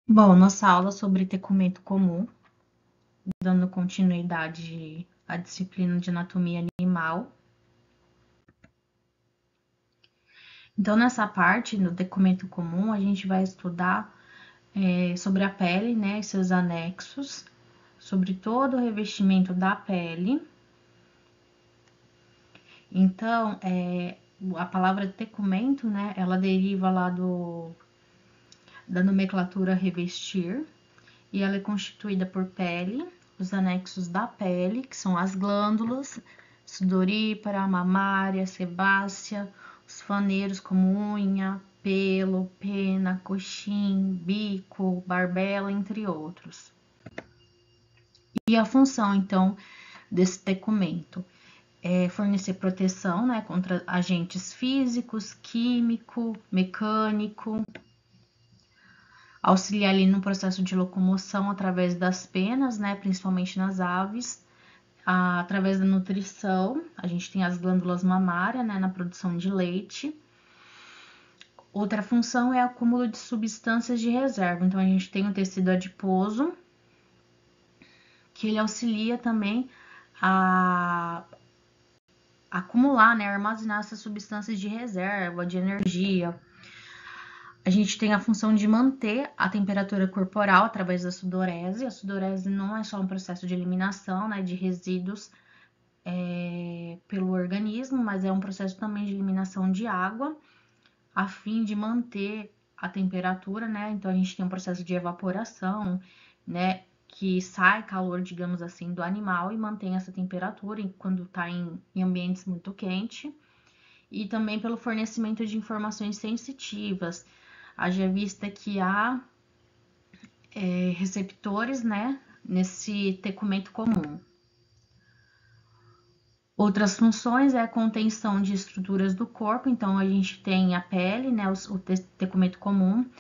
Bom, nossa aula sobre tecumento comum, dando continuidade à disciplina de anatomia animal. Então, nessa parte, no tecumento comum, a gente vai estudar sobre a pele, né, e seus anexos, sobre todo o revestimento da pele. Então, a palavra tecumento, né, ela deriva lá da nomenclatura revestir, e ela é constituída por pele, os anexos da pele, que são as glândulas, sudorípara, mamária, sebácea, os faneiros como unha, pelo, pena, coxim, bico, barbela, entre outros. E a função, então, desse tecumento é fornecer proteção, né, contra agentes físicos, químico, mecânico, auxiliar ali no processo de locomoção através das penas, né, principalmente nas aves, através da nutrição, a gente tem as glândulas mamárias, né, na produção de leite. Outra função é o acúmulo de substâncias de reserva, então a gente tem o tecido adiposo, que ele auxilia também a acumular, né, armazenar essas substâncias de reserva, de energia. A gente tem a função de manter a temperatura corporal através da sudorese. A sudorese não é só um processo de eliminação, né, de resíduos pelo organismo, mas é um processo também de eliminação de água, a fim de manter a temperatura, né? Então a gente tem um processo de evaporação, né, que sai calor, digamos assim, do animal e mantém essa temperatura quando está em ambientes muito quentes. E também pelo fornecimento de informações sensitivas. Haja vista que há receptores, né, nesse tecumento comum. Outras funções é a contenção de estruturas do corpo, então a gente tem a pele, né, o tecumento comum,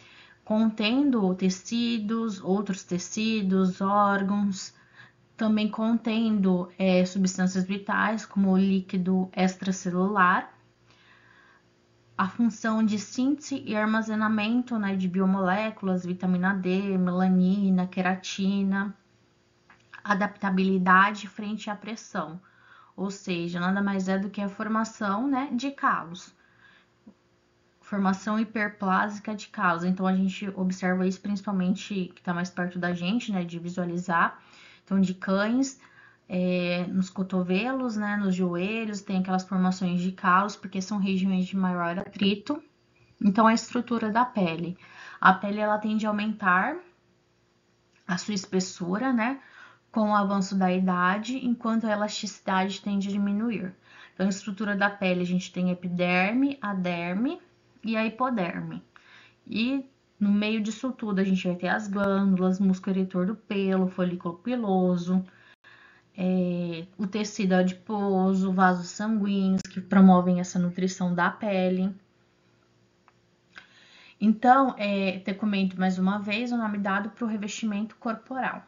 contendo tecidos, outros tecidos, órgãos, também contendo substâncias vitais, como o líquido extracelular, a função de síntese e armazenamento, né, de biomoléculas, vitamina D, melanina, queratina, adaptabilidade frente à pressão, ou seja, nada mais é do que a formação, né, de calos, formação hiperplásica de calos. Então a gente observa isso principalmente que está mais perto da gente, né, de visualizar. Então de cães, nos cotovelos, né, nos joelhos, tem aquelas formações de calos, porque são regiões de maior atrito. Então, a estrutura da pele. A pele, ela tende a aumentar a sua espessura, né, com o avanço da idade, enquanto a elasticidade tende a diminuir. Então, a estrutura da pele, a gente tem a epiderme, a derme e a hipoderme. E no meio disso tudo, a gente vai ter as glândulas, músculo eretor do pelo, folículo piloso, o tecido adiposo, vasos sanguíneos, que promovem essa nutrição da pele. Então, tecumento, mais uma vez, o nome dado para o revestimento corporal.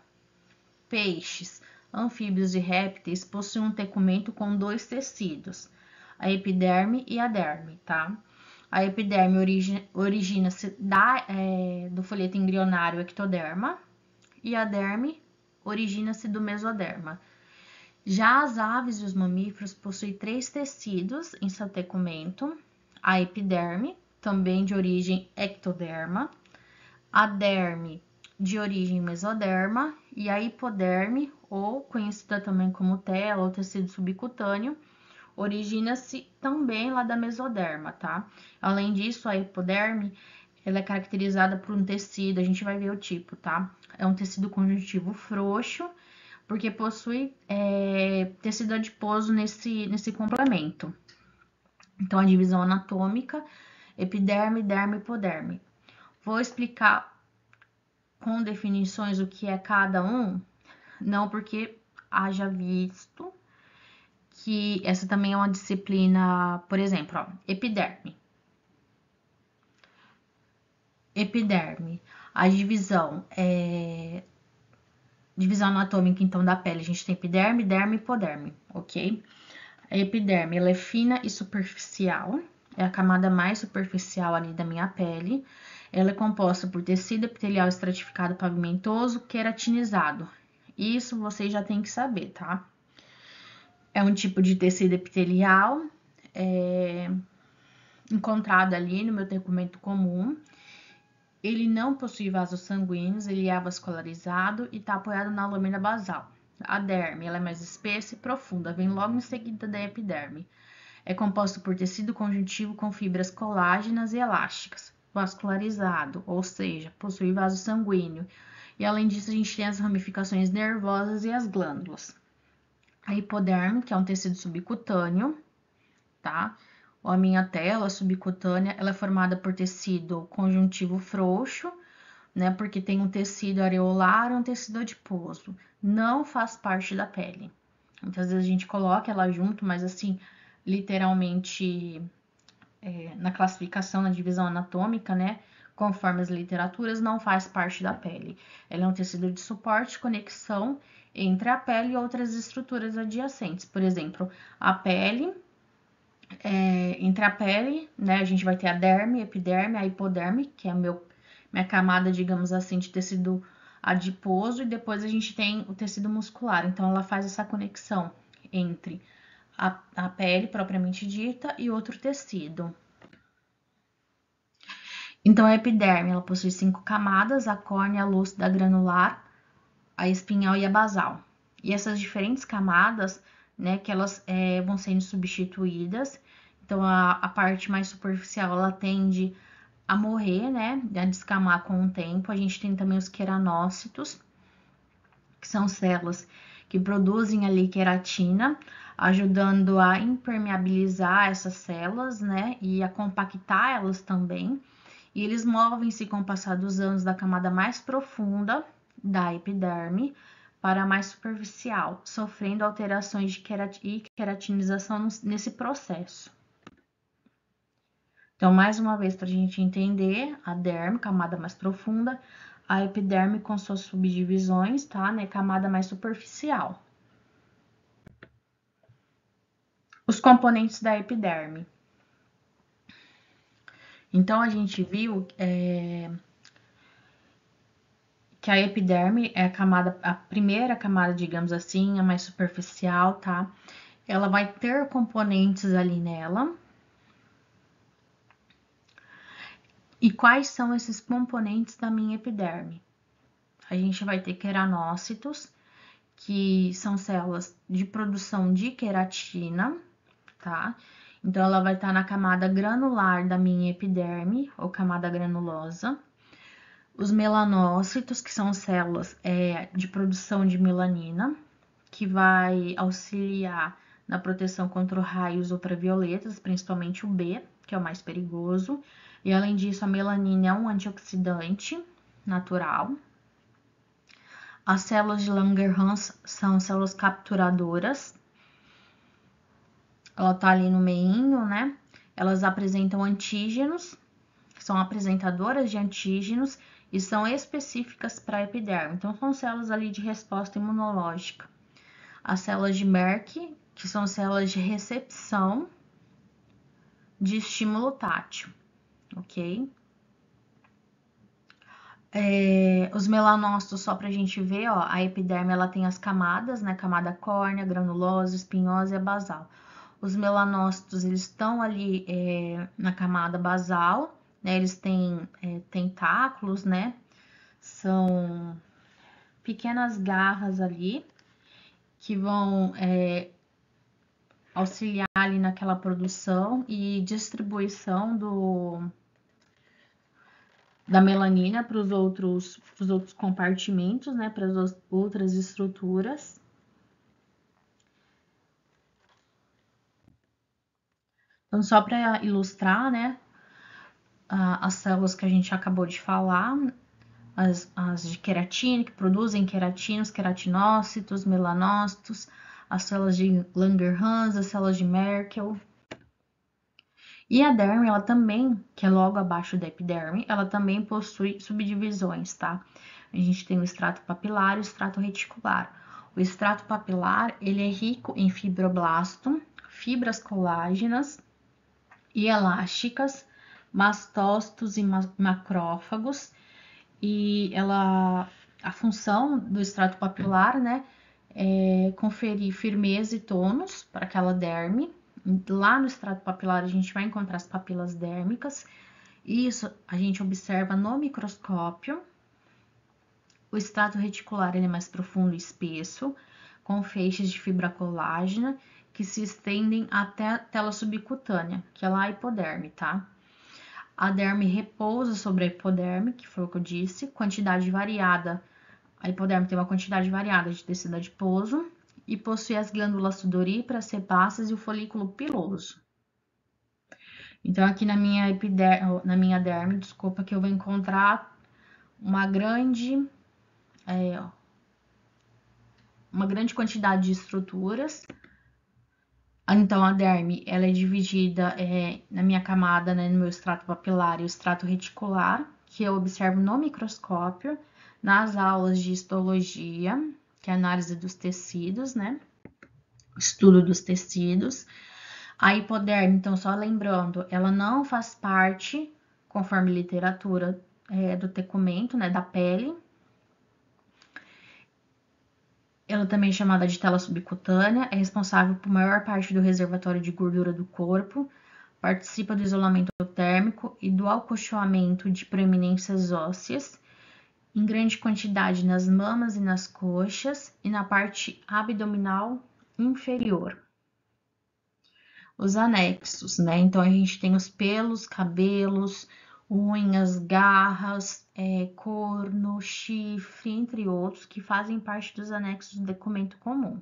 Peixes, anfíbios e répteis possuem um tecumento com dois tecidos, a epiderme e a derme, tá? A epiderme origina-se do folheto embrionário ectoderma e a derme origina-se do mesoderma. Já as aves e os mamíferos possuem três tecidos em seu tecumento, a epiderme, também de origem ectoderma, a derme, de origem mesoderma, e a hipoderme, ou conhecida também como tela ou tecido subcutâneo, origina-se também lá da mesoderma, tá? Além disso, a hipoderme, ela é caracterizada por um tecido, a gente vai ver o tipo, tá? É um tecido conjuntivo frouxo, porque possui tecido adiposo nesse complemento. Então, a divisão anatômica, epiderme, derme e hipoderme. Vou explicar com definições o que é cada um? Não, porque haja visto que essa também é uma disciplina, por exemplo, ó, epiderme. Epiderme, a divisão divisão anatômica, então, da pele. A gente tem epiderme, derme e hipoderme, ok? A epiderme, ela é fina e superficial. é a camada mais superficial ali da minha pele. Ela é composta por tecido epitelial estratificado pavimentoso queratinizado. Isso vocês já tem que saber, tá? É um tipo de tecido epitelial encontrado ali no meu tegumento comum. Ele não possui vasos sanguíneos, ele é avascularizado e está apoiado na lâmina basal. A derme, ela é mais espessa e profunda, vem logo em seguida da epiderme. É composto por tecido conjuntivo com fibras colágenas e elásticas, vascularizado, ou seja, possui vaso sanguíneo. E além disso, a gente tem as ramificações nervosas e as glândulas. A hipoderme, que é um tecido subcutâneo, tá? A minha tela subcutânea, ela é formada por tecido conjuntivo frouxo, né? Porque tem um tecido areolar e um tecido adiposo. Não faz parte da pele. Muitas vezes a gente coloca ela junto, mas assim, literalmente, na classificação, na divisão anatômica, né? Conforme as literaturas, não faz parte da pele. Ela é um tecido de suporte, conexão entre a pele e outras estruturas adjacentes. Por exemplo, a pele, entre a pele, né? A gente vai ter a derme, a epiderme, a hipoderme, que é minha camada, digamos assim, de tecido adiposo, e depois a gente tem o tecido muscular. Então, ela faz essa conexão entre a pele propriamente dita e outro tecido. Então, a epiderme, ela possui 5 camadas: a córnea, a lúcida, a granular, a espinhal e a basal. E essas diferentes camadas, né, que elas vão sendo substituídas. Então, a parte mais superficial, ela tende a morrer, né, a descamar com o tempo. A gente tem também os queranócitos, que são células que produzem ali queratina, ajudando a impermeabilizar essas células, né, e a compactar elas também. E eles movem-se com o passar dos anos da camada mais profunda da epiderme para a mais superficial, sofrendo alterações de queratinização nesse processo. Então, mais uma vez, para a gente entender, a derme, camada mais profunda, a epiderme com suas subdivisões, tá? Né? Camada mais superficial. Os componentes da epiderme. Então, a gente viu que a epiderme é a primeira camada, digamos assim, a mais superficial, tá? Ela vai ter componentes ali nela. E quais são esses componentes da minha epiderme? A gente vai ter queranócitos, que são células de produção de queratina, tá? Então, ela vai estar na camada granular da minha epiderme, ou camada granulosa. Os melanócitos, que são células de produção de melanina, que vai auxiliar na proteção contra raios ultravioletas, principalmente o B, que é o mais perigoso. E além disso, a melanina é um antioxidante natural. As células de Langerhans são células capturadoras. Ela tá ali no meinho, né? Elas apresentam antígenos, são apresentadoras de antígenos e são específicas para a epiderme. Então, são células ali de resposta imunológica. As células de Merck, que são células de recepção de estímulo tátil, ok? Os melanócitos, só para a gente ver, ó, a epiderme ela tem as camadas, né? Camada córnea, granulosa, espinhosa e a basal. Os melanócitos, eles estão ali na camada basal, né? Eles têm tentáculos, né? São pequenas garras ali que vão auxiliar ali naquela produção e distribuição da melanina para os outros compartimentos, né, para as outras estruturas. Então, só para ilustrar, né, as células que a gente acabou de falar, as de queratina, que produzem queratinos, queratinócitos, melanócitos, as células de Langerhans, as células de Merkel. E a derme, ela também, que é logo abaixo da epiderme, ela também possui subdivisões, tá? A gente tem o extrato papilar e o extrato reticular. O extrato papilar, ele é rico em fibroblasto, fibras colágenas e elásticas, mastócitos e macrófagos, e a função do extrato papilar, né, é conferir firmeza e tônus para aquela derme. Lá no extrato papilar a gente vai encontrar as papilas dérmicas, isso a gente observa no microscópio. O extrato reticular ele é mais profundo e espesso, com feixes de fibra colágena que se estendem até a tela subcutânea, que é lá a hipoderme, tá? A derme repousa sobre a hipoderme, que foi o que eu disse, quantidade variada. A hipoderme tem uma quantidade variada de tecido adiposo e possui as glândulas sudoríparas, sebáceas e o folículo piloso. Então, aqui na minha derme, desculpa, que eu vou encontrar uma grande quantidade de estruturas. Então, a derme, ela é dividida na minha camada, né, no meu extrato papilar e o extrato reticular, que eu observo no microscópio, nas aulas de histologia, que é a análise dos tecidos, né, estudo dos tecidos. A hipoderme, então, só lembrando, ela não faz parte, conforme literatura, do tecumento, né, da pele. Ela também é chamada de tela subcutânea, é responsável por maior parte do reservatório de gordura do corpo, participa do isolamento térmico e do acolchoamento de proeminências ósseas, em grande quantidade nas mamas e nas coxas e na parte abdominal inferior. Os anexos, né? Então, a gente tem os pelos, cabelos, unhas, garras, corno, chifre, entre outros, que fazem parte dos anexos do documento comum.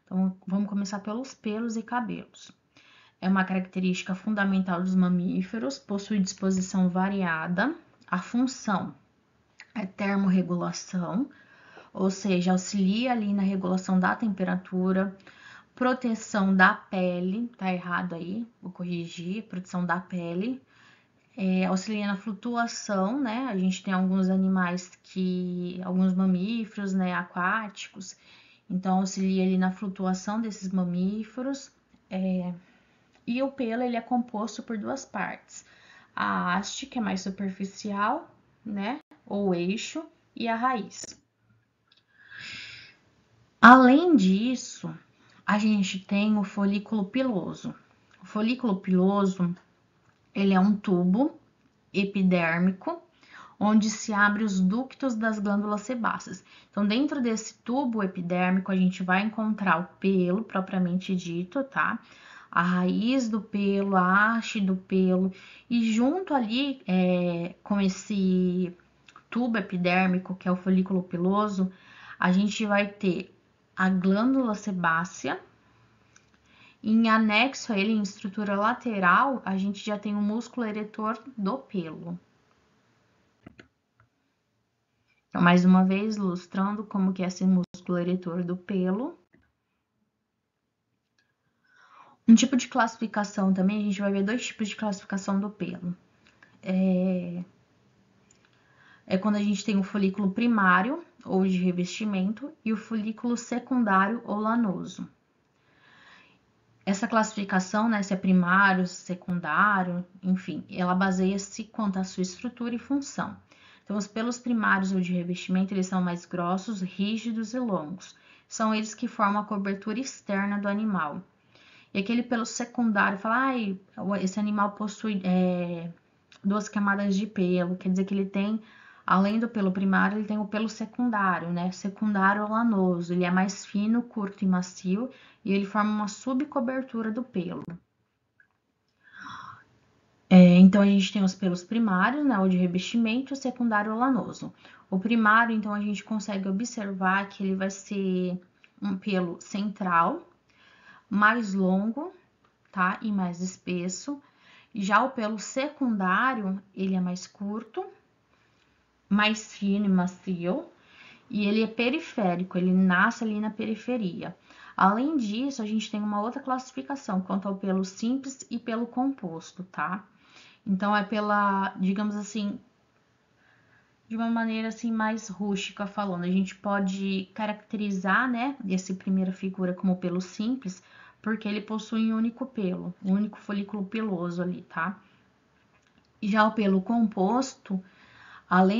Então, vamos começar pelos pelos e cabelos. É uma característica fundamental dos mamíferos, possui disposição variada. A função é termorregulação, ou seja, auxilia ali na regulação da temperatura, proteção da pele, tá errado aí, vou corrigir, proteção da pele, auxilia na flutuação, né? A gente tem alguns animais alguns mamíferos, né, aquáticos, então auxilia ali na flutuação desses mamíferos, e o pelo ele é composto por duas partes, a haste, que é mais superficial, né, ou eixo, e a raiz. Além disso, a gente tem o folículo piloso. O folículo piloso, ele é um tubo epidérmico, onde se abre os ductos das glândulas sebáceas. Então, dentro desse tubo epidérmico, a gente vai encontrar o pelo, propriamente dito, tá? A raiz do pelo, a haste do pelo, e junto ali, com esse tubo epidérmico, que é o folículo piloso, a gente vai ter a glândula sebácea. Em anexo a ele, em estrutura lateral, a gente já tem o músculo eretor do pelo. Então, mais uma vez, ilustrando como que é esse músculo eretor do pelo. Um tipo de classificação também, a gente vai ver dois tipos de classificação do pelo. É quando a gente tem o folículo primário, ou de revestimento, e o folículo secundário ou lanoso. Essa classificação, né, se é primário, secundário, enfim, ela baseia-se quanto à sua estrutura e função. Então, os pelos primários ou de revestimento, eles são mais grossos, rígidos e longos. São eles que formam a cobertura externa do animal. E aquele pelo secundário, fala, esse animal possui duas camadas de pelo, quer dizer que ele tem, além do pelo primário, ele tem o pelo secundário, né? Secundário lanoso, ele é mais fino, curto e macio, e ele forma uma subcobertura do pelo. Então, a gente tem os pelos primários, né, o de revestimento, o secundário lanoso. O primário, então, a gente consegue observar que ele vai ser um pelo central, mais longo, tá, e mais espesso. Já o pelo secundário, ele é mais curto, mais fino e macio, e ele é periférico, ele nasce ali na periferia. Além disso, a gente tem uma outra classificação quanto ao pelo simples e pelo composto, tá? Então, é pela, digamos assim, de uma maneira assim mais rústica falando, a gente pode caracterizar, né, essa primeira figura como pelo simples, porque ele possui um único pelo, um único folículo piloso ali, tá? Já o pelo composto, além